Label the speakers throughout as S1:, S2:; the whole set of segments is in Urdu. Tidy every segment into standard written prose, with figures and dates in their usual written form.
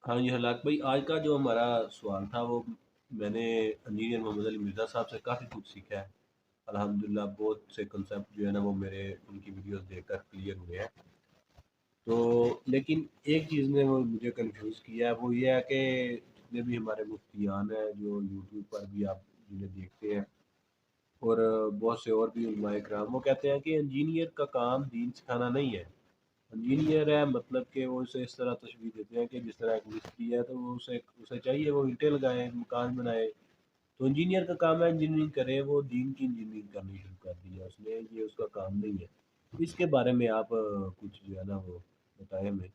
S1: ہاں جی ہلاک بھائی، آج کا جو ہمارا سوال تھا وہ میں نے انجینئر محمد علی مرزا صاحب سے کافی کچھ سیکھا ہے الحمدللہ۔ بہت سے کنسیپٹ جو ہے نا وہ میرے ان کی ویڈیوز دیکھ کر کلیئر ہوئے ہیں۔ تو لیکن ایک چیز نے وہ مجھے کنفیوز کیا ہے، وہ یہ ہے کہ جتنے بھی ہمارے مفتیان ہیں جو یوٹیوب پر بھی آپ جنہیں دیکھتے ہیں، اور بہت سے اور بھی علماء کرام، وہ کہتے ہیں کہ انجینئر کا کام دین سکھانا نہیں ہے۔ انجینئر ہے مطلب کہ وہ اسے اس طرح تشبیہ دیتے ہیں کہ جس طرح ایک مستری ہے تو وہ اسے چاہیے وہ اینٹیں لگائے، مکان بنائے۔ تو انجینئر کا کام ہے انجینئرنگ کرے، وہ دین کی انجینئرنگ کرنی شروع کر دی ہے اس نے، یہ اس کا کام نہیں ہے۔ اس کے بارے میں آپ کچھ جو ہے نا وہ بتائیں ہمیں۔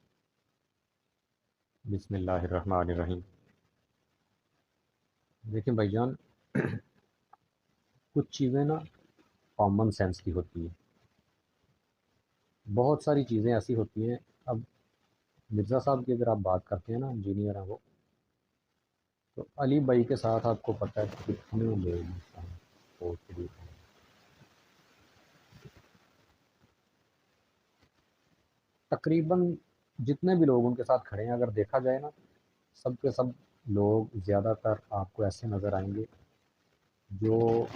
S2: بسم اللہ الرحمن الرحیم۔ دیکھیں بھائی جان، کچھ چیزیں نا کامن سینس کی ہوتی ہیں، بہت ساری چیزیں ایسی ہوتی ہیں۔ اب مرزا صاحب کی اگر آپ بات کرتے ہیں نا، انجینئر ہیں وہ، تو علی بھائی کے ساتھ آپ کو پتہ ہے کتنے لوگ ہیں پہنچ تقریباً جتنے بھی لوگ ان کے ساتھ کھڑے ہیں، اگر دیکھا جائے نا، سب کے سب لوگ زیادہ تر آپ کو ایسے نظر آئیں گے جو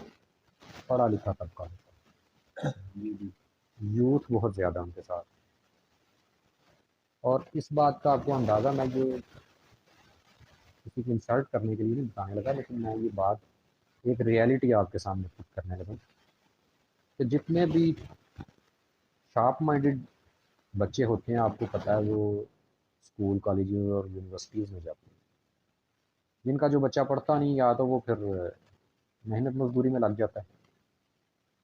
S2: پڑھا لکھا طبقہ ہوتا
S1: جی جی
S2: ہے، یوتھ بہت زیادہ ان کے ساتھ۔ اور اس بات کا آپ کو اندازہ، میں یہ کسی کو انسلٹ کرنے کے لیے نہیں بتانے لگا، لیکن میں یہ بات ایک ریئلٹی آپ کے سامنے پٹ کرنے لگا کہ جتنے بھی شارپ مائنڈڈ بچے ہوتے ہیں، آپ کو پتہ ہے وہ اسکول کالجوں اور یونیورسٹیز میں جاتے ہیں۔ جن کا جو بچہ پڑھتا نہیں، یا تو وہ پھر محنت مزدوری میں لگ جاتا ہے،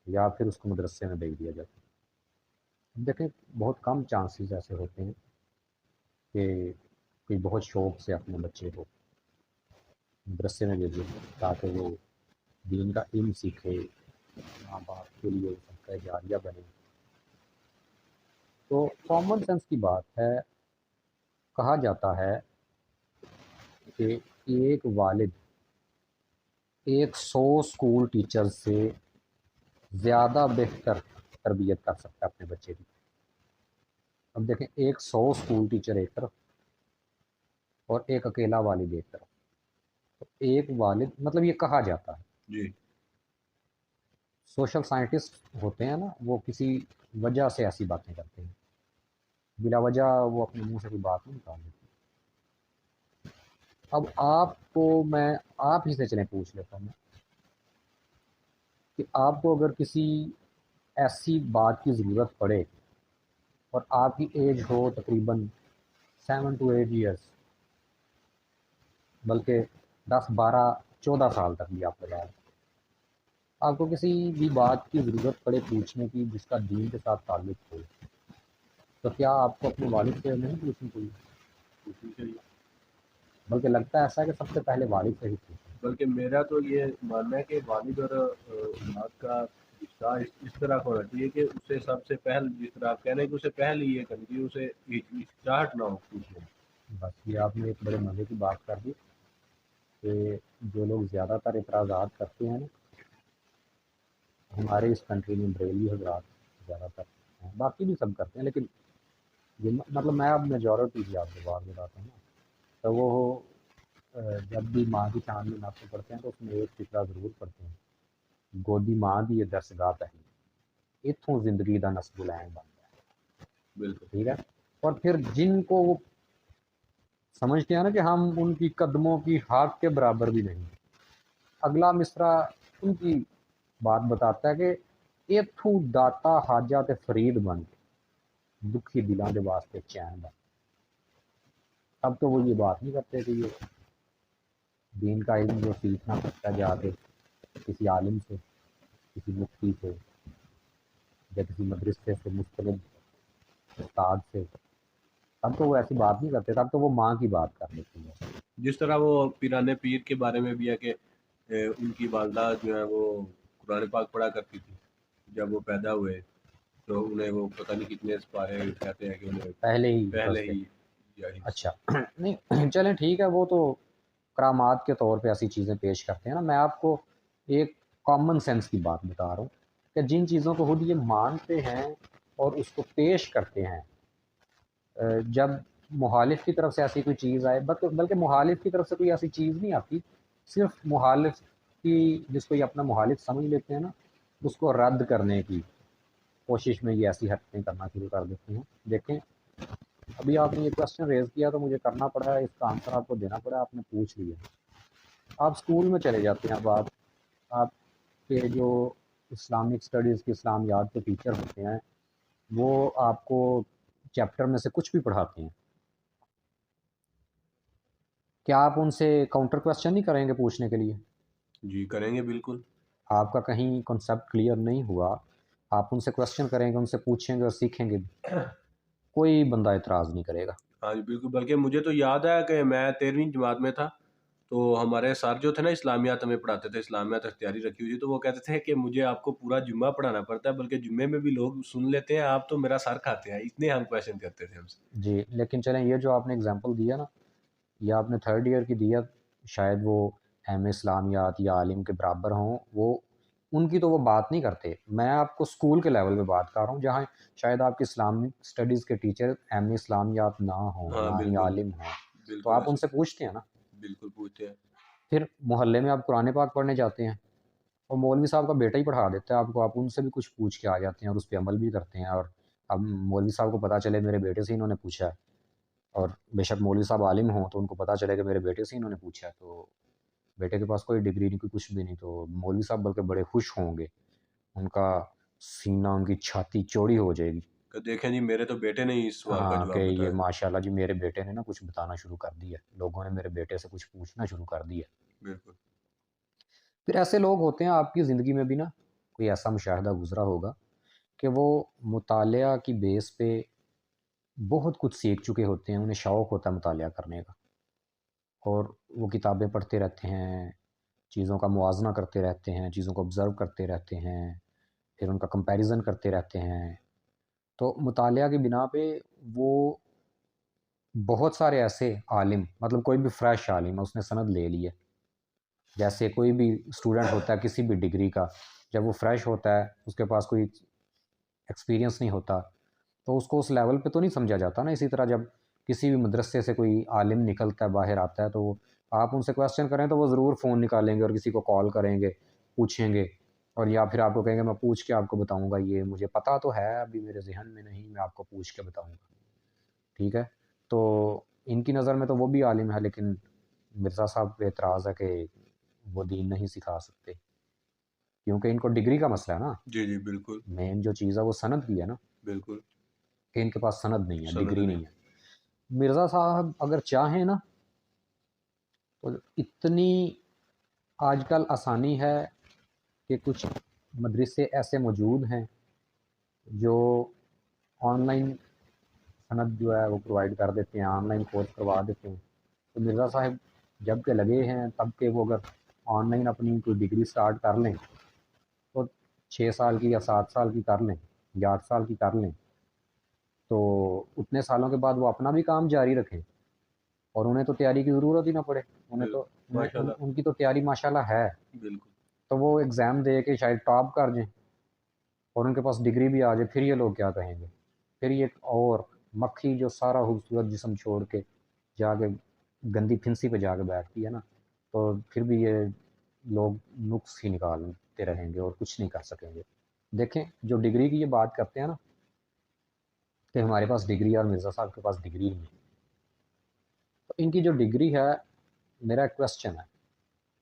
S2: یا پھر اس کو مدرسے میں بھیج دیا جاتا ہے۔ دیکھیں، بہت کم چانسز ایسے ہوتے ہیں کہ کوئی بہت شوق سے اپنے بچے کو مدرسے میں بھیجے تاکہ وہ دین کا علم سیکھے، ماں باپ کے لیے صدقہ جاریہ بنے۔ تو کامن سینس کی بات ہے، کہا جاتا ہے کہ ایک والد 100 اسکول ٹیچر سے زیادہ بہتر تربیت کر سکتا ہے اپنے بچے کی۔ اب دیکھیں، 100 اسکول ٹیچر ایک طرف اور ایک اکیلا والد ایک طرف، تو ایک والد، مطلب یہ کہا جاتا ہے،
S1: جی
S2: سوشل سائنٹسٹ ہوتے ہیں نا، وہ کسی وجہ سے ایسی باتیں کرتے ہیں، بلا وجہ وہ اپنے منہ سے کوئی بات نہیں نکال دیتے۔ اب آپ کو میں آپ ہی سے چلیں پوچھ لیتا ہوں کہ آپ کو اگر کسی ایسی بات کی ضرورت پڑے اور آپ کی ایج ہو تقریباً 7 to 8 ایئرس، بلکہ 10 12 14 سال تک بھی آپ لگائیں، آپ کو کسی بھی بات کی ضرورت پڑے پوچھنے کی جس کا دین کے ساتھ تعلق ہو، تو کیا آپ کو اپنے والد سے نہیں پوچھنی چاہیے؟
S1: پوچھنی چاہیے،
S2: بلکہ لگتا ہے ایسا ہے کہ سب سے پہلے والد سے ہی پوچھیں۔
S1: بلکہ میرا تو یہ ماننا ہے کہ والد اور اولاد کا رشتہ اس طرح کا ہونا چاہیے کہ اسے سب سے پہل، جس طرح آپ کہہ رہے ہیں کہ اسے پہل یہ کرنی چاہیے، اسے ہچکچاہٹ نہ ہو پوچھنے میں۔
S2: بس یہ آپ نے ایک بڑے مزے کی بات کر دی کہ جو لوگ زیادہ تر اعتراضات کرتے ہیں نا، ہمارے اس کنٹری میں بریلوی حضرات زیادہ تر ہیں، باقی بھی سب کرتے ہیں، لیکن یہ مطلب میں اب میجورٹی کی آپ کو بات بتاتا ہوں نا، تو وہ جب بھی ماں کی چاند میں نعتیں پڑھتے ہیں تو اس میں ایک فقرہ ضرور پڑھتے ہیں، گودی ماں دی یہ درسگاہ پہلی، اتوں زندگی دا نسب العین بنتا ہے۔
S1: بالکل
S2: ٹھیک ہے، اور پھر جن کو وہ سمجھتے ہیں نا کہ ہم ان کی قدموں کی ہاتھ کے برابر بھی نہیں، اگلا مصرع ان کی بات بتاتا ہے کہ ایتھوں داتا حاجات فرید بن کے دکھی دلان دے واسطے چین بن۔ اب تو وہ یہ بات نہیں کرتے کہ یہ دین کا علم جو سیکھنا پڑتا ہے جا کے کسی عالم سے، کسی مفتی سے، یا کسی مدرسے سے مستند استاد سے، تب تو وہ ایسی بات نہیں کرتے، تب تو وہ ماں کی بات کر لیتی ہے۔
S1: جس طرح وہ پیرانے پیر کے بارے میں بھی ہے کہ ان کی والدہ جو ہے وہ قرآن پاک پڑھا کرتی تھی، جب وہ پیدا ہوئے تو انہیں وہ پتہ نہیں کتنے سپارے کہتے ہیں کہ انہیں
S2: پہلے ہی
S1: پہلے
S2: بس
S1: ہی یہی۔
S2: اچھا نہیں چلیں ٹھیک ہے، وہ تو کرامات کے طور پہ ایسی چیزیں پیش کرتے ہیں نا، میں آپ کو ایک کامن سینس کی بات بتا رہا ہوں کہ جن چیزوں کو خود یہ مانتے ہیں اور اس کو پیش کرتے ہیں، جب مخالف کی طرف سے ایسی کوئی چیز آئے، بلکہ مخالف کی طرف سے کوئی ایسی چیز نہیں آتی، صرف مخالف کی، جس کو یہ اپنا مخالف سمجھ لیتے ہیں نا، اس کو رد کرنے کی کوشش میں یہ ایسی حرکتیں کرنا شروع کر دیتے ہیں۔ دیکھیں ابھی آپ نے یہ کوشچن ریز کیا تو مجھے کرنا پڑا ہے، اس کا آنسر آپ کو دینا پڑا، آپ نے پوچھ لیا۔ آپ اسکول میں چلے جاتے ہیں، اب آپ کے جو اسلامک اسٹڈیز کے اسلامیات کے ٹیچر ہوتے ہیں وہ آپ کو چیپٹر میں سے کچھ بھی پڑھاتے ہیں، کیا آپ ان سے کاؤنٹر کوشچن نہیں کریں گے پوچھنے کے لیے؟
S1: جی کریں گے بالکل۔
S2: آپ کا کہیں کنسیپٹ کلیئر نہیں ہوا، آپ ان سے کوشچن کریں گے، ان سے پوچھیں گے اور سیکھیں گے، کوئی بندہ اعتراض نہیں کرے گا۔
S1: ہاں جی بالکل، بلکہ مجھے تو یاد ہے کہ میں 13ویں جماعت میں تھا، تو ہمارے سر جو تھے نا اسلامیات ہمیں پڑھاتے تھے، اسلامیات اختیاری رکھی ہوئی تھی، تو وہ کہتے تھے کہ مجھے آپ کو پورا جمعہ پڑھانا پڑتا ہے، بلکہ جمعے میں بھی لوگ سن لیتے ہیں، آپ تو میرا سر کھاتے ہیں، اتنے ہم کویشچن کرتے تھے ہم سے۔
S2: جی لیکن چلیں یہ جو آپ نے اگزامپل دیا نا، یا آپ نے تھرڈ ایئر کی دیا، شاید وہ ایم اسلامیات یا عالم کے برابر ہوں، وہ ان کی تو وہ بات نہیں کرتے، میں آپ کو اسکول کے لیول پہ بات کر رہا ہوں جہاں شاید آپ کے اسلامک اسٹڈیز کے ٹیچر ایم اسلامیات نہ ہوں،
S1: ہاں
S2: نہ ہی
S1: بالکل،
S2: عالم ہوں، تو
S1: بالکل
S2: آپ ان
S1: ایسے
S2: سے پوچھتے ہیں نا۔
S1: بالکل پوچھتے ہیں۔
S2: پھر محلے میں آپ قرآن پاک پڑھنے جاتے ہیں اور مولوی صاحب کا بیٹا ہی پڑھا دیتا ہے آپ کو، آپ ان سے بھی کچھ پوچھ کے آ جاتے ہیں اور اس پہ عمل بھی کرتے ہیں، اور اب مولوی صاحب کو پتہ چلے میرے بیٹے سے انہوں نے پوچھا ہے، اور بے شک مولوی صاحب عالم ہوں تو ان کو پتہ چلے کہ میرے بیٹے سے انہوں نے پوچھا ہے، تو بیٹے کے پاس کوئی ڈگری نہیں، کوئی کچھ بھی نہیں، تو مولوی صاحب بلکہ بڑے خوش ہوں گے، ان کا سینہ، ان کی چھاتی چوڑی ہو جائے گی،
S1: کہ دیکھیں جی میرے تو بیٹے نے اس سوال کا
S2: ہاں کہ
S1: جواب
S2: یہ
S1: بتایا۔
S2: ماشاءاللہ جی میرے بیٹے نے نا کچھ بتانا شروع کر دیا، لوگوں نے میرے بیٹے سے کچھ پوچھنا شروع کر دیا۔
S1: بالکل
S2: پھر ایسے لوگ ہوتے ہیں آپ کی زندگی میں بھی نا، کوئی ایسا مشاہدہ گزرا ہوگا کہ وہ مطالعہ کی بیس پہ بہت کچھ سیکھ چکے ہوتے ہیں، انہیں شوق ہوتا ہے مطالعہ کرنے کا، اور وہ کتابیں پڑھتے رہتے ہیں، چیزوں کا موازنہ کرتے رہتے ہیں، چیزوں کو آبزرو کرتے رہتے ہیں، پھر ان کا کمپیریزن کرتے رہتے ہیں، تو مطالعہ کی بنا پہ وہ بہت سارے ایسے عالم، مطلب کوئی بھی فریش عالم ہے، اس نے سند لے لی ہے، جیسے کوئی بھی اسٹوڈنٹ ہوتا ہے کسی بھی ڈگری کا، جب وہ فریش ہوتا ہے، اس کے پاس کوئی ایکسپیرینس نہیں ہوتا، تو اس کو اس لیول پہ تو نہیں سمجھا جاتا نا۔ اسی طرح جب کسی بھی مدرسے سے کوئی عالم نکلتا ہے، باہر آتا ہے، تو آپ ان سے کویشچن کریں تو وہ ضرور فون نکالیں گے اور کسی کو کال کریں گے، پوچھیں گے، اور یا پھر آپ کو کہیں گے میں پوچھ کے آپ کو بتاؤں گا، یہ مجھے پتہ تو ہے ابھی میرے ذہن میں نہیں، میں آپ کو پوچھ کے بتاؤں گا، ٹھیک ہے۔ تو ان کی نظر میں تو وہ بھی عالم ہے، لیکن مرزا صاحب پہ اعتراض ہے کہ وہ دین نہیں سکھا سکتے، کیونکہ ان کو ڈگری کا مسئلہ ہے نا،
S1: جی جی بالکل
S2: مین جو چیز ہے وہ سند کی ہے نا،
S1: بالکل،
S2: کہ ان کے پاس سند نہیں ہے،
S1: سند
S2: ڈگری
S1: نہیں۔
S2: نہیں ہے۔ مرزا صاحب اگر چاہیں نا تو اتنی آج کل آسانی ہے کہ کچھ مدرسے ایسے موجود ہیں جو آن لائن سند جو ہے وہ پرووائڈ کر دیتے ہیں، آن لائن کورس کروا دیتے ہیں، تو مرزا صاحب جب کہ لگے ہیں تب کہ وہ اگر آن لائن اپنی کوئی ڈگری سٹارٹ کر لیں تو 6 سال کی یا 7 سال کی کر لیں یا 8 سال کی کر لیں، تو اتنے سالوں کے بعد وہ اپنا بھی کام جاری رکھیں اور انہیں تو تیاری کی ضرورت ہی نہ پڑے، انہیں تو
S1: ماشاء اللہ
S2: ان کی تو تیاری ماشاءاللہ ہے،
S1: بالکل
S2: تو وہ ایگزام دے کے شاید ٹاپ کر جائیں اور ان کے پاس ڈگری بھی آ جائے، پھر یہ لوگ کیا کہیں گے؟ پھر یہ اور مکھی جو سارا خوبصورت جسم چھوڑ کے جا کے گندی پھنسی پہ جا کے بیٹھتی ہے نا، تو پھر بھی یہ لوگ نقص ہی نکالتے رہیں گے اور کچھ نہیں کر سکیں گے۔ دیکھیں جو ڈگری کی یہ بات کرتے ہیں نا کہ ہمارے پاس ڈگری ہے اور مرزا صاحب کے پاس ڈگری نہیں ہے، تو ان کی جو ڈگری ہے، میرا ایک کویشچن ہے،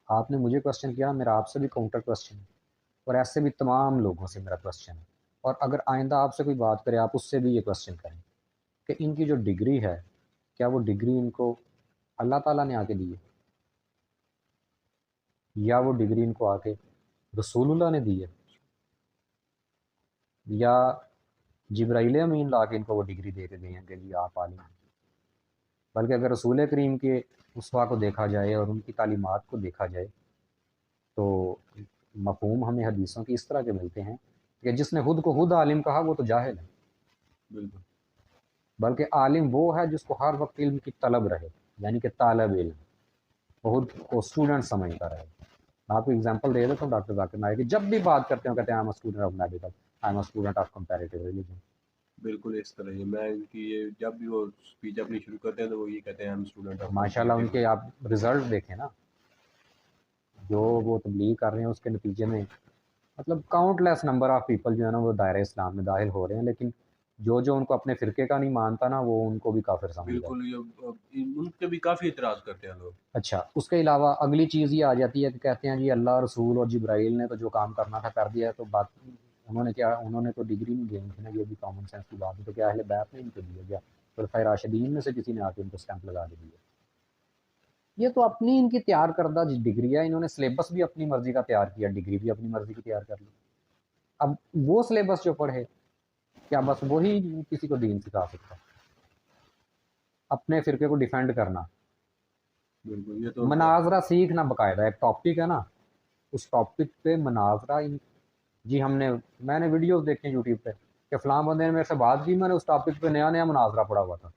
S2: آپ نے مجھے کویشچن کیا، میرا آپ سے بھی کاؤنٹر کویشچن ہے، اور ایسے بھی تمام لوگوں سے میرا کویشچن ہے، اور اگر آئندہ آپ سے کوئی بات کرے آپ اس سے بھی یہ کویشچن کریں کہ ان کی جو ڈگری ہے، کیا وہ ڈگری ان کو اللہ تعالیٰ نے آ کے دی ہے، یا وہ ڈگری ان کو آ کے رسول اللہ نے دی ہے، یا جبرائیل امین لا کے ان کو وہ ڈگری دے کے گئے ہیں کہ جی آپ عالم ہیں؟ بلکہ اگر رسول کریم کے اسوا کو دیکھا جائے اور ان کی تعلیمات کو دیکھا جائے تو مفہوم ہمیں حدیثوں کی اس طرح کے ملتے ہیں کہ جس نے خود کو خود عالم کہا وہ تو جاہل ہے،
S1: بالکل
S2: بلکہ عالم وہ ہے جس کو ہر وقت علم کی طلب رہے، یعنی کہ طالب علم، وہ خود کو اسٹوڈنٹ سمجھتا رہے۔ میں آپ کو اگزامپل دے دیتا ہوں ڈاکٹر ذاکر نائک کی، جب بھی بات کرتے ہیں کہتے ہیں I am a student of medical, I am a student of comparative religion,
S1: بالکل اس طرح ہی میں ان کی یہ جب بھی وہ اسپیچ اپنی شروع کرتے ہیں تو وہ یہ کہتے ہیں ہم اسٹوڈنٹ آف
S2: ماشاء اللہ ان کے آپ رزلٹ دیکھیں نا، جو وہ تبلیغ کر رہے ہیں اس کے نتیجے میں مطلب count less number of people جو ہے نا وہ دائرہ اسلام میں داخل ہو رہے ہیں، لیکن جو ان کو اپنے فرقے کا نہیں مانتا نا وہ ان کو بھی کافر سمجھتا ہے۔
S1: بالکل یہ ان پہ بھی کافی اعتراض کرتے ہیں لوگ۔
S2: اچھا، اس کے علاوہ اگلی چیز یہ آ جاتی ہے کہ کہتے ہیں جی اللہ رسول اور جبرائیل نے تو جو کام کرنا تھا کر دیا ہے، تو بات انہوں نے تو ڈگری نہیں دینی تھی نا، یہ بھی کامن سینس کی بات ہے، تو کیا اہل بیت نے ان کو دیا گیا؟ خلفائے راشدین میں سے کسی نے آ کے ان کو اسٹیمپ لگا کے دیا؟ یہ تو اپنی ان کی تیار کردہ ڈگری ہے، انہوں نے سلیبس بھی اپنی مرضی کا تیار کیا، ڈگری بھی اپنی مرضی کی تیار کر لی۔ اب وہ سلیبس جو پڑھے کیا بس وہی کسی کو دین سکھا سکتا ہے؟ اپنے فرقے کو ڈیفینڈ کرنا،
S1: بالکل یہ تو
S2: مناظرہ سیکھنا، باقاعدہ ایک ٹاپک ہے نا، اس ٹاپک پہ مناظرہ جی میں نے ویڈیوز دیکھے یوٹیوب پہ کہ فلاں بندے نے میرے سے بات کی، میں نے اس ٹاپک پہ نیا نیا مناظرہ پڑا ہوا تھا،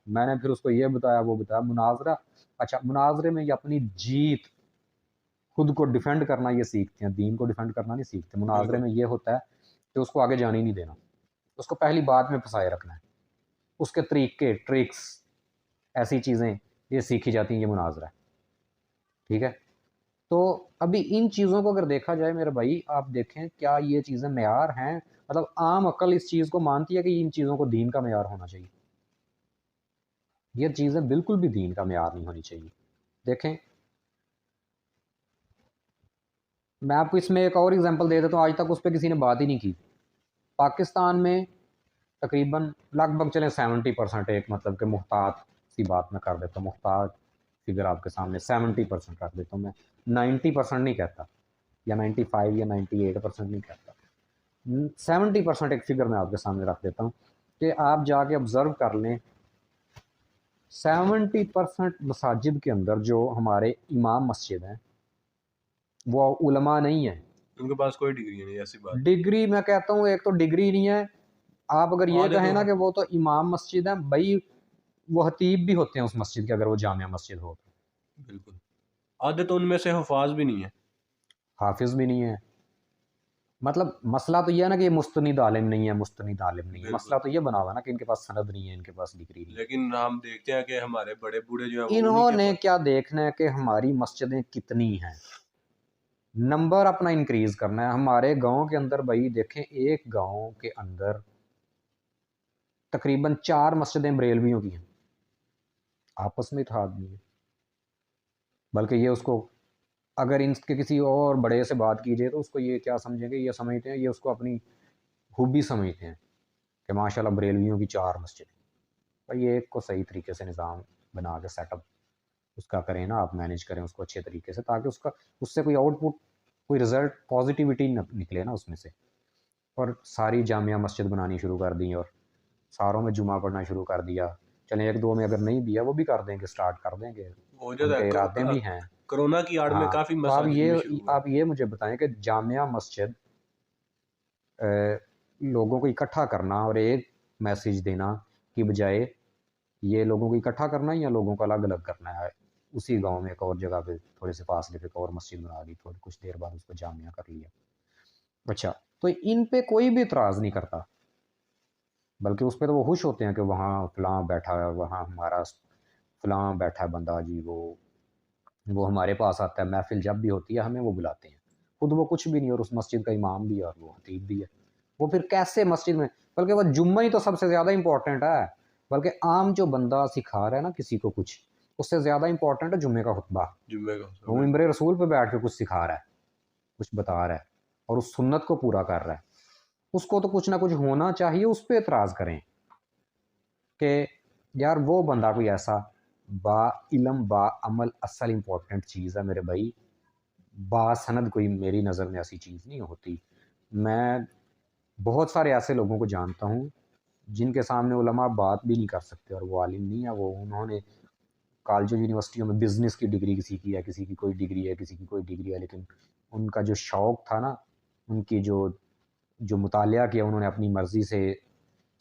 S2: میں نے پھر اس کو یہ بتایا وہ بتایا مناظرہ۔ اچھا، مناظرے میں یہ اپنی جیت، خود کو ڈیفینڈ کرنا یہ سیکھتے ہیں، دین کو ڈیفینڈ کرنا نہیں سیکھتے۔ مناظرے
S1: بالکل
S2: میں یہ ہوتا ہے کہ اس کو آگے جانے ہی نہیں دینا، اس کو پہلی بات میں پھنسائے رکھنا ہے، اس کے طریقے ٹرکس ایسی چیزیں یہ سیکھی جاتی ہیں، یہ مناظرہ ہے، ٹھیک ہے؟ تو ابھی ان چیزوں کو اگر دیکھا جائے میرے بھائی، آپ دیکھیں کیا یہ چیزیں معیار ہیں؟ مطلب عام عقل اس چیز کو مانتی ہے کہ ان چیزوں کو دین کا معیار ہونا چاہیے؟ یہ چیزیں بالکل بھی دین کا معیار نہیں ہونی چاہیے۔ دیکھیں میں آپ کو اس میں ایک اور ایگزامپل دے دیتا ہوں، آج تک اس پہ کسی نے بات ہی نہیں کی۔ پاکستان میں تقریباً لگ بھگ چلیں 70% ایک مطلب کہ محتاط سی بات میں کر دیتا ہوں، محتاط فگر آپ کے سامنے 70% رکھ دیتا ہوں، میں 90% نہیں کہتا، یا 95 یا 98% نہیں کہتا، 70% ایک فگر میں آپ کے سامنے رکھ دیتا ہوں کہ آپ جا کے آبزرو کر لیں 70% مساجد کے اندر جو ہمارے امام مسجد ہیں وہ علماء نہیں ہیں،
S1: ان کے پاس کوئی ڈگری نہیں، ایسی بات
S2: ڈگری میں کہتا ہوں ایک تو ڈگری نہیں ہے، آپ اگر یہ
S1: آدھے
S2: کہیں
S1: تو
S2: نا کہ وہ تو امام مسجد ہیں، بھائی وہ خطیب بھی ہوتے ہیں اس مسجد کے اگر وہ جامع مسجد ہو،
S1: بالکل آدھے تو ان میں سے حفاظ بھی نہیں ہے۔
S2: حافظ بھی نہیں ہے۔ مطلب مسئلہ تو یہ ہے نا کہ یہ مستند عالم نہیں ہے، مستند عالم نہیں ہے،
S1: بالکل،
S2: مسئلہ تو یہ بنا ہوا ہے نا کہ ان کے پاس سند نہیں ہے، ان کے پاس ڈگری نہیں ہے۔
S1: لیکن ہم دیکھتے ہیں کہ ہمارے بڑے بوڑھے جو ہیں وہ انہی
S2: انہوں
S1: کے
S2: نے
S1: پاس۔
S2: کیا دیکھنا ہے کہ ہماری مسجدیں کتنی ہیں، نمبر اپنا انکریز کرنا ہے۔ ہمارے گاؤں کے اندر بھائی دیکھیں، ایک گاؤں کے اندر تقریباً 4 مسجدیں بریلویوں کی ہیں، آپس میں اتحاد نہیں ہے، بلکہ یہ اس کو اگر ان کے کسی اور بڑے سے بات کیجیے تو اس کو یہ کیا سمجھیں گے، یہ سمجھتے ہیں، یہ اس کو اپنی خوبی سمجھتے ہیں کہ ماشاءاللہ بریلویوں کی 4 مسجدیں۔ بھائی ایک کو صحیح طریقے سے نظام بنا کے سیٹ اپ اس کا کریں نا، آپ مینیج کریں اس کو اچھے طریقے سے، تاکہ اس سے کوئی آؤٹ پٹ، کوئی رزلٹ پازیٹیوٹی نکلے نا اس میں سے۔ اور ساری جامعہ مسجد بنانی شروع کر دی اور ساروں میں جمعہ پڑھنا شروع کر دیا، چلیں ایک دو میں اگر نہیں بھی ہے وہ بھی کر دیں گے، سٹارٹ کر دیں گے،
S1: وہ جو
S2: ان
S1: ہے
S2: کے ارادے بھی ہیں۔
S1: کرونا کی آڑ میں
S2: ہاں،
S1: کافی
S2: تو
S1: مساجد میں شروع ہوا۔
S2: آپ یہ مجھے بتائیں کہ جامعہ مسجد لوگوں کو اکٹھا کرنا اور ایک میسیج دینا کی بجائے یہ لوگوں کو اکٹھا کرنا ہے یا لوگوں کو الگ الگ کرنا ہے؟ اسی گاؤں میں ایک اور جگہ پہ تھوڑے سے فاصلے پہ ایک اور مسجد بنا دی، تھوڑی کچھ دیر بعد اس کو جامعہ کر لیا۔ اچھا، تو ان پہ کوئی بھی اعتراض نہیں کرتا، بلکہ اس پہ تو وہ خوش ہوتے ہیں کہ وہاں فلاں بیٹھا ہے، وہاں ہمارا فلاں بیٹھا ہے بندہ جی، وہ ہمارے پاس آتا ہے، محفل جب بھی ہوتی ہے ہمیں وہ بلاتے ہیں، خود وہ کچھ بھی نہیں اور اس مسجد کا امام بھی ہے اور وہ خطیب بھی ہے، وہ پھر کیسے مسجد میں، بلکہ وہ جمعہ ہی تو سب سے زیادہ امپورٹنٹ ہے، بلکہ عام جو بندہ سکھا رہا ہے نا کسی کو کچھ، اس سے زیادہ امپورٹنٹ ہے جمعے کا خطبہ۔
S1: جمعے کا
S2: وہ ممبر رسول پہ بیٹھ کے کچھ سکھا رہا ہے، کچھ بتا رہا ہے اور اس سنت کو پورا کر رہا ہے، اس کو تو کچھ نہ کچھ ہونا چاہیے، اس پہ اعتراض کریں کہ یار وہ بندہ کوئی ایسا با علم با عمل اصل امپورٹنٹ چیز ہے میرے بھائی، با سند کوئی میری نظر میں ایسی چیز نہیں ہوتی۔ میں بہت سارے ایسے لوگوں کو جانتا ہوں جن کے سامنے علماء بات بھی نہیں کر سکتے اور وہ عالم نہیں ہے، وہ انہوں نے کالجوں یونیورسٹیوں میں بزنس کی ڈگری کسی کی ہے، کسی کی کوئی ڈگری ہے، کسی کی کوئی ڈگری ہے، لیکن ان کا جو شوق تھا نا، ان کی جو مطالعہ کیا انہوں نے اپنی مرضی سے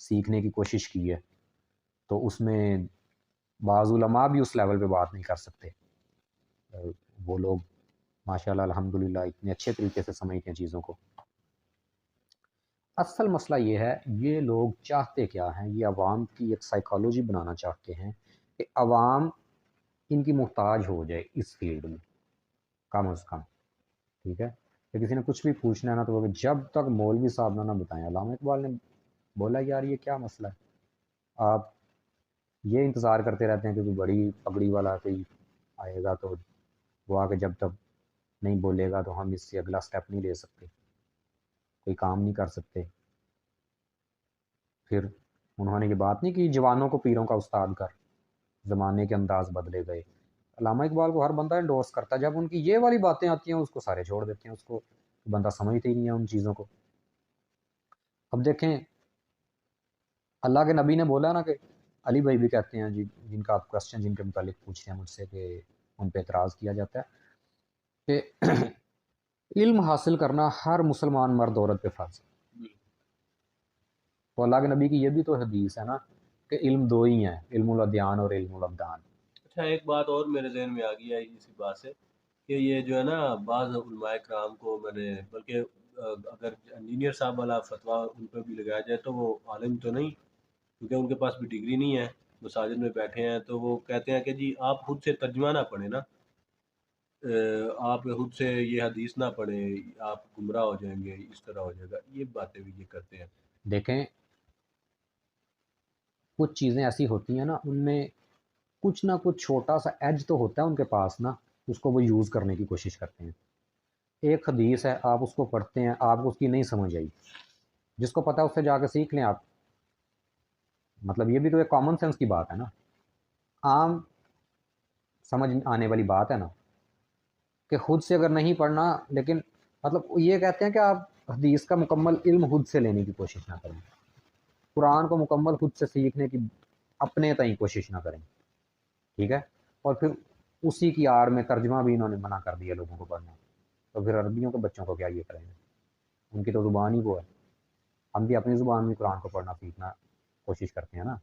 S2: سیکھنے کی کوشش کی ہے، تو اس میں بعض علماء بھی اس لیول پہ بات نہیں کر سکتے، وہ لوگ ماشاءاللہ الحمدللہ اتنے اچھے طریقے سے سمجھتے ہیں چیزوں کو۔ اصل مسئلہ یہ ہے، یہ لوگ چاہتے کیا ہیں، یہ عوام کی ایک سائیکالوجی بنانا چاہتے ہیں کہ عوام ان کی محتاج ہو جائے اس فیلڈ میں کم از کم، ٹھیک ہے؟ کہ کسی نے کچھ بھی پوچھنا ہے نا تو وہ جب تک مولوی صاحب نہ بتائیں۔ علامہ اقبال نے بولا یار یہ کیا مسئلہ ہے، آپ یہ انتظار کرتے رہتے ہیں کہ کوئی بڑی پگڑی والا کوئی آئے گا تو وہ آ کے جب تک نہیں بولے گا تو ہم اس سے اگلا سٹیپ نہیں لے سکتے، کوئی کام نہیں کر سکتے۔ پھر انہوں نے یہ بات نہیں کی جوانوں کو پیروں کا استاد کر، زمانے کے انداز بدلے گئے۔ علامہ اقبال کو ہر بندہ انڈورس کرتا ہے، جب ان کی یہ والی باتیں آتی ہیں اس کو سارے چھوڑ دیتے ہیں، اس کو بندہ سمجھتے ہی نہیں ہے ان چیزوں کو۔ اب دیکھیں اللہ کے نبی نے بولا نا کہ علی بھائی بھی کہتے ہیں جی، جن کا آپ کوشچن جن کے متعلق پوچھتے ہیں مجھ سے کہ ان پہ اعتراض کیا جاتا ہے کہ علم حاصل کرنا ہر مسلمان مرد عورت پہ فرض ہے۔ تو اللہ کے نبی کی یہ بھی تو حدیث ہے نا کہ علم دو ہی ہیں، علم الادیان اور علم الابدان۔
S1: اچھا ایک بات اور میرے ذہن میں آ گئی ہے اسی بات سے کہ یہ جو ہے نا بعض علماء کرام کو میں نے بلکہ اگر انجینئر صاحب والا فتویٰ ان پہ بھی لگایا جائے تو وہ عالم تو نہیں، کیونکہ ان کے پاس بھی ڈگری نہیں ہے، مساجد میں بیٹھے ہیں تو وہ کہتے ہیں کہ جی آپ خود سے ترجمہ نہ پڑھیں نا، آپ خود سے یہ حدیث نہ پڑھیں، آپ گمراہ ہو جائیں گے، اس طرح ہو جائے گا، یہ باتیں بھی یہ کرتے ہیں۔
S2: دیکھیں کچھ چیزیں ایسی ہوتی ہیں نا، ان میں کچھ نہ کچھ چھوٹا سا ایج تو ہوتا ہے ان کے پاس نا، اس کو وہ یوز کرنے کی کوشش کرتے ہیں۔ ایک حدیث ہے، آپ اس کو پڑھتے ہیں، آپ کو اس کی نہیں سمجھ آئی، جس کو پتہ ہے اس سے جا کے سیکھ لیں آپ۔ مطلب یہ بھی تو ایک کامن سینس کی بات ہے نا، عام سمجھ آنے والی بات ہے نا، کہ خود سے اگر نہیں پڑھنا، لیکن مطلب یہ کہتے ہیں کہ آپ حدیث کا مکمل علم خود سے لینے کی کوشش نہ کریں، قرآن کو مکمل خود سے سیکھنے کی اپنے تئیں کوشش نہ کریں، ٹھیک ہے؟ اور پھر اسی کی آڑ میں ترجمہ بھی انہوں نے منع کر دیا لوگوں کو پڑھنا، تو پھر عربیوں کے بچوں کو کیا یہ کریں گے؟ ان کی تو زبان ہی وہ ہے، ہم بھی اپنی زبان میں قرآن کو پڑھنا سیکھنا کوشش کرتے ہیں نا۔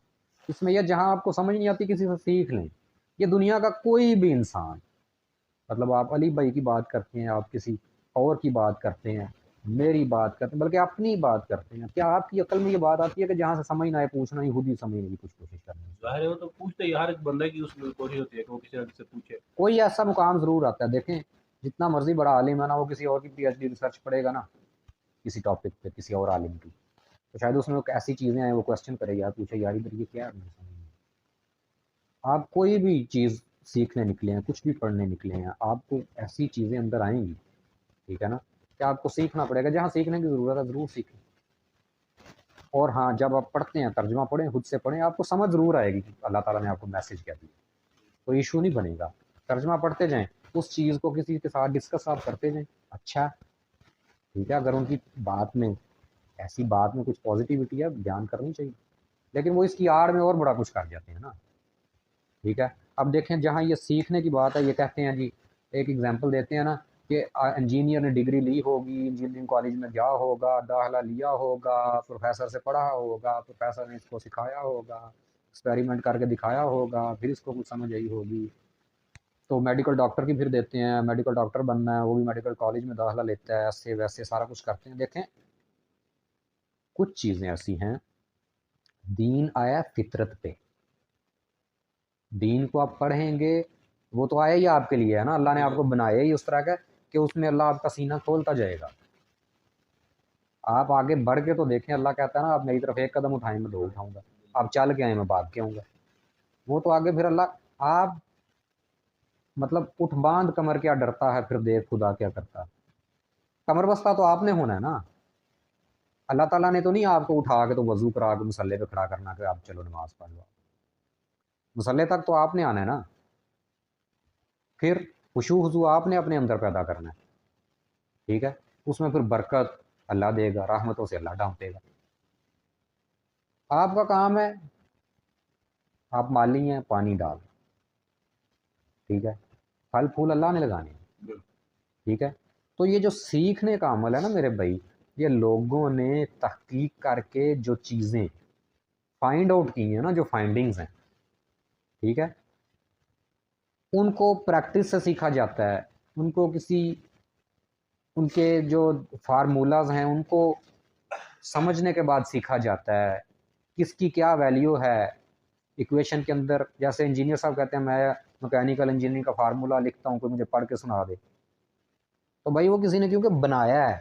S2: اس میں یہ جہاں آپ کو سمجھ نہیں آتی کسی سے سیکھ لیں، یہ دنیا کا کوئی بھی انسان، مطلب آپ علی بھائی کی بات کرتے ہیں، آپ کسی اور کی بات کرتے ہیں، میری بات کرتے ہیں، بلکہ اپنی بات کرتے ہیں، کیا آپ کی عقل میں یہ بات آتی ہے کہ جہاں سے سمجھ نہ آئے پوچھنا ہی، خود ہی سمجھنے کی کچھ کوشش کرنی ہے؟
S1: ظاہر ہے وہ تو پوچھتے ہی، ہر ایک بندے کی اس میں کوشش ہوتی ہے کہ وہ کسی نہ کسی سے پوچھے۔
S2: کوئی ایسا مقام ضرور آتا ہے، دیکھیں جتنا مرضی بڑا عالم ہے نا، وہ کسی اور کی پی ایچ ڈی ریسرچ پڑھے گا نا کسی ٹاپک پہ کسی اور عالم کی، تو شاید اس میں ایسی چیزیں ہیں وہ کوشچن کرے گا، پوچھے یار ادھر یہ کیا ہے، مجھے سمجھ نہیں آئی۔ آپ کوئی بھی چیز سیکھنے نکلے ہیں، کچھ بھی پڑھنے نکلے ہیں، آپ کو ایسی چیزیں اندر آئیں گی، ٹھیک ہے نا، کہ آپ کو سیکھنا پڑے گا، جہاں سیکھنے کی ضرورت ہے ضرور سیکھیں۔ اور ہاں جب آپ پڑھتے ہیں ترجمہ پڑھیں، خود سے پڑھیں، آپ کو سمجھ ضرور آئے گی کہ اللہ تعالیٰ نے آپ کو میسج کیا دیا، کوئی ایشو نہیں بنے گا۔ ترجمہ پڑھتے جائیں، اس چیز کو کسی کے ساتھ ڈسکس آپ کرتے جائیں، اچھا ٹھیک ہے، اگر ان کی بات میں ایسی بات میں کچھ پازیٹیوٹی ہے بیان کرنی چاہیے، لیکن وہ اس کی آڑ میں اور بڑا کچھ کر جاتے ہیں نا، ٹھیک ہے؟ اب دیکھیں جہاں یہ سیکھنے کی بات ہے، یہ کہتے ہیں جی، ایک ایگزامپل دیتے ہیں نا کہ انجینئر نے ڈگری لی ہوگی، انجینئرنگ کالج میں گیا ہوگا، داخلہ لیا ہوگا، پروفیسر سے پڑھا ہوگا، پروفیسر نے اس کو سکھایا ہوگا، ایکسپیریمنٹ کر کے دکھایا ہوگا، پھر اس کو کچھ سمجھ آئی ہوگی، تو میڈیکل ڈاکٹر کی پھر دیتے ہیں، میڈیکل ڈاکٹر بننا ہے، وہ بھی میڈیکل کالج میں داخلہ لیتا ہے، ایسے ویسے سارا کچھ کرتے ہیں۔ دیکھیں کچھ چیزیں ایسی ہیں، دین آیا فطرت پہ، دین کو آپ پڑھیں گے، وہ تو آیا ہی آپ کے لیے ہے نا، اللہ نے آپ کو بنایا ہی اس طرح کا کہ اس میں اللہ آپ کا سینہ کھولتا جائے گا۔ آپ آگے بڑھ کے تو دیکھیں، اللہ کہتا ہے نا آپ میری طرف ایک قدم اٹھائیں میں دو اٹھاؤں گا، آپ چل کے آئیں میں بھاگ کے آؤں گا، وہ تو آگے پھر اللہ آپ مطلب اٹھ باندھ کمر کیا ڈرتا ہے، پھر دیکھ خدا کیا کرتا ہے، کمر بستہ تو آپ نے ہونا ہے نا، اللہ تعالیٰ نے تو نہیں آپ کو اٹھا کے تو وضو کرا کے مسلح پہ کھڑا کرنا کہ آپ چلو نماز پڑھ لو، مسلح تک تو آپ نے آنا ہے نا، پھر خشوع خضوع آپ نے اپنے اندر پیدا کرنا ہے، ٹھیک ہے؟ اس میں پھر برکت اللہ دے گا، رحمتوں سے اللہ ڈھانپے گا۔ آپ کا کام ہے، آپ مالی ہیں، پانی ڈال، ٹھیک ہے، پھل پھول اللہ نے لگانے ہیں، ٹھیک ہے؟ تو یہ جو سیکھنے کا عمل ہے نا میرے بھائی، یہ لوگوں نے تحقیق کر کے جو چیزیں فائنڈ آؤٹ کی ہیں نا، جو فائنڈنگز ہیں، ٹھیک ہے، ان کو پریکٹس سے سیکھا جاتا ہے، ان کو کسی ان کے جو فارمولاز ہیں ان کو سمجھنے کے بعد سیکھا جاتا ہے، کس کی کیا ویلیو ہے ایکویشن کے اندر. جیسے انجینئر صاحب کہتے ہیں میں مکینیکل انجینئرنگ کا فارمولا لکھتا ہوں، کوئی مجھے پڑھ کے سنا دے، تو بھائی وہ کسی نے کیونکہ بنایا ہے،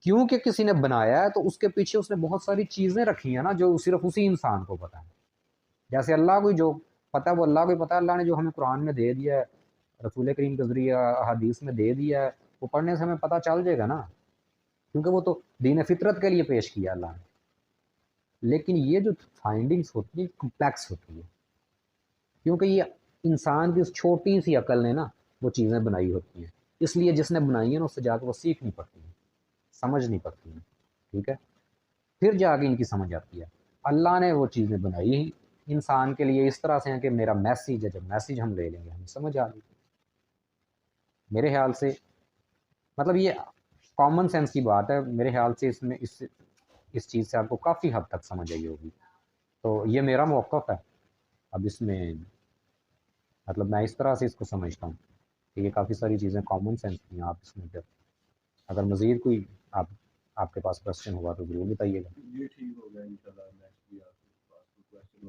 S2: کیونکہ کسی نے بنایا ہے تو اس کے پیچھے اس نے بہت ساری چیزیں رکھی ہیں نا جو صرف اسی انسان کو پتہ ہے. جیسے اللہ کو جو پتہ ہے وہ اللہ کو ہی پتہ ہے. اللہ نے جو ہمیں قرآن میں دے دیا ہے، رسول کریم کے ذریعے حدیث میں دے دیا ہے، وہ پڑھنے سے ہمیں پتہ چل جائے گا نا، کیونکہ وہ تو دین فطرت کے لیے پیش کیا اللہ نے. لیکن یہ جو فائنڈنگز ہوتی ہیں کمپلیکس ہوتی ہے، کیونکہ یہ انسان کی اس چھوٹی سی عقل نے نا وہ چیزیں بنائی ہوتی ہیں، اس لیے جس نے بنائی ہیں نا اس سے جا کے وہ سیکھنی پڑتی ہیں، سمجھنی پڑتی ہیں. ٹھیک ہے، پھر جا کے ان کی سمجھ آتی ہے. اللہ نے وہ چیزیں بنائی ہی انسان کے لیے اس طرح سے ہیں کہ میرا میسیج ہے، جب میسیج ہم لے لیں گے ہمیں سمجھ آ گئی. میرے خیال سے مطلب یہ کامن سینس کی بات ہے، میرے خیال سے اس میں اس چیز سے آپ کو کافی حد تک سمجھ آئی ہوگی. تو یہ میرا موقف ہے. اب اس میں مطلب میں اس طرح سے اس کو سمجھتا ہوں کہ یہ کافی ساری چیزیں کامن سینس کی ہیں. آپ اس میں پھر اگر مزید کوئی آپ کے پاس کوشچن ہوا تو ضرور بتائیے گا.
S1: یہ ٹھیک ہو گیا انشاءاللہ. نیکسٹ بھی آپ